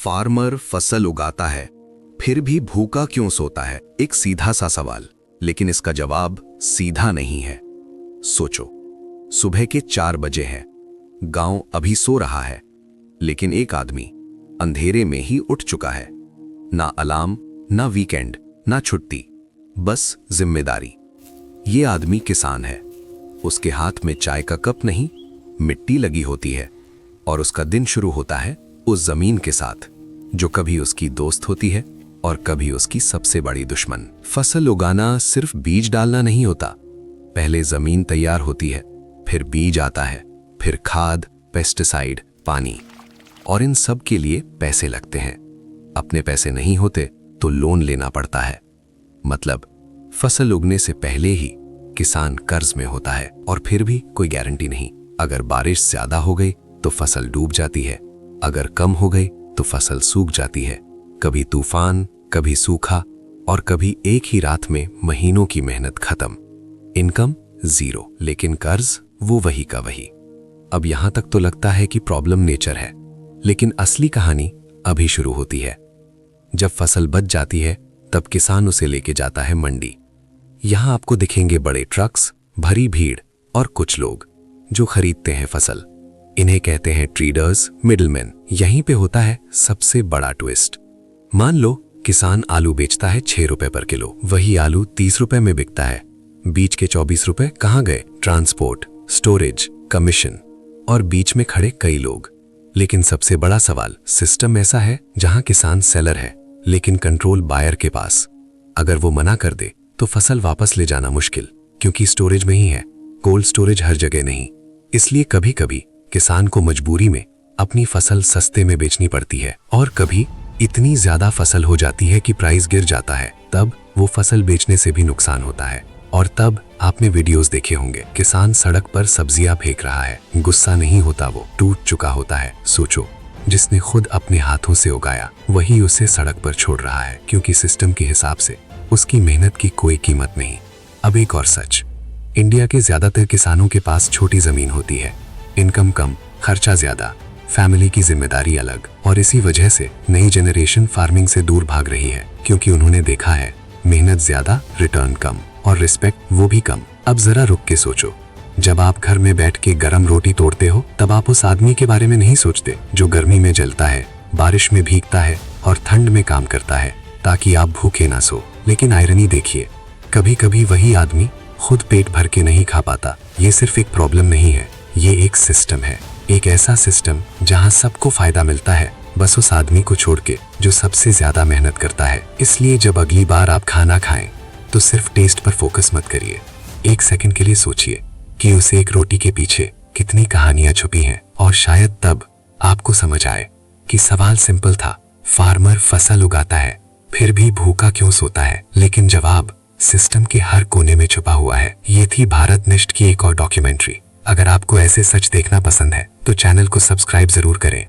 Farmer फसल उगाता है फिर भी भूखा क्यों सोता है? एक सीधा सा सवाल, लेकिन इसका जवाब सीधा नहीं है। सोचो, सुबह के 4 बजे हैं, गांव अभी सो रहा है, लेकिन एक आदमी अंधेरे में ही उठ चुका है। ना अलार्म, ना वीकेंड, ना छुट्टी, बस जिम्मेदारी। ये आदमी किसान है। उसके हाथ में चाय का कप नहीं, मिट्टी लगी होती है, और उसका दिन शुरू होता है उस जमीन के साथ जो कभी उसकी दोस्त होती है और कभी उसकी सबसे बड़ी दुश्मन। फसल उगाना सिर्फ बीज डालना नहीं होता। पहले जमीन तैयार होती है, फिर बीज आता है, फिर खाद, पेस्टिसाइड, पानी, और इन सब के लिए पैसे लगते हैं। अपने पैसे नहीं होते तो लोन लेना पड़ता है। मतलब फसल उगने से पहले ही किसान कर्ज में होता है, और फिर भी कोई गारंटी नहीं। अगर बारिश ज्यादा हो गई तो फसल डूब जाती है, अगर कम हो गई तो फसल सूख जाती है। कभी तूफान, कभी सूखा, और कभी एक ही रात में महीनों की मेहनत खत्म। इनकम जीरो, लेकिन कर्ज वो वही का वही। अब यहां तक तो लगता है कि प्रॉब्लम नेचर है, लेकिन असली कहानी अभी शुरू होती है। जब फसल बच जाती है तब किसान उसे लेके जाता है मंडी। यहां आपको दिखेंगे बड़े ट्रक्स, भरी भीड़, और कुछ लोग जो खरीदते हैं फसल। इन्हें कहते हैं ट्रेडर्स, मिडलमैन। यहीं पे होता है सबसे बड़ा ट्विस्ट। मान लो किसान आलू बेचता है 6 रुपए पर किलो, वही आलू 30 रुपए में बिकता है। बीच के 24 रुपए कहां गए? ट्रांसपोर्ट, स्टोरेज, कमीशन, और बीच में खड़े कई लोग। लेकिन सबसे बड़ा सवाल, सिस्टम ऐसा है जहां किसान सेलर है, लेकिन कंट्रोल बायर के पास। अगर वो मना कर दे तो फसल वापस ले जाना मुश्किल, क्योंकि स्टोरेज में ही है, कोल्ड स्टोरेज हर जगह नहीं। इसलिए कभी कभी किसान को मजबूरी में अपनी फसल सस्ते में बेचनी पड़ती है, और कभी इतनी ज्यादा फसल हो जाती है कि प्राइस गिर जाता है। तब वो फसल बेचने से भी नुकसान होता है। और तब आपने वीडियोस देखे होंगे, किसान सड़क पर सब्जियां फेंक रहा है। गुस्सा नहीं होता, वो टूट चुका होता है। सोचो, जिसने खुद अपने हाथों से उगाया वही उसे सड़क पर छोड़ रहा है, क्योंकि सिस्टम के हिसाब से उसकी मेहनत की कोई कीमत नहीं। अब एक और सच, इंडिया के ज्यादातर किसानों के पास छोटी जमीन होती है, इनकम कम, खर्चा ज्यादा, फैमिली की जिम्मेदारी अलग, और इसी वजह से नई जनरेशन फार्मिंग से दूर भाग रही है, क्योंकि उन्होंने देखा है मेहनत ज्यादा, रिटर्न कम, और रिस्पेक्ट वो भी कम। अब जरा रुक के सोचो, जब आप घर में बैठ के गरम रोटी तोड़ते हो तब आप उस आदमी के बारे में नहीं सोचते जो गर्मी में जलता है, बारिश में भीगता है, और ठंड में काम करता है ताकि आप भूखे ना सो। लेकिन आयरनी देखिए, कभी कभी वही आदमी खुद पेट भर के नहीं खा पाता। ये सिर्फ एक प्रॉब्लम नहीं है, ये एक सिस्टम है। एक ऐसा सिस्टम जहां सबको फायदा मिलता है, बस उस आदमी को छोड़ के जो सबसे ज्यादा मेहनत करता है। इसलिए जब अगली बार आप खाना खाएं तो सिर्फ टेस्ट पर फोकस मत करिए। एक सेकंड के लिए सोचिए कि उस एक रोटी के पीछे कितनी कहानियां छुपी हैं, और शायद तब आपको समझ आए कि सवाल सिंपल था, फार्मर फसल उगाता है फिर भी भूखा क्यों सोता है? लेकिन जवाब सिस्टम के हर कोने में छुपा हुआ है। ये थी भारत निष्ठ की एक और डॉक्यूमेंट्री। अगर आपको ऐसे सच देखना पसंद है तो चैनल को सब्सक्राइब जरूर करें।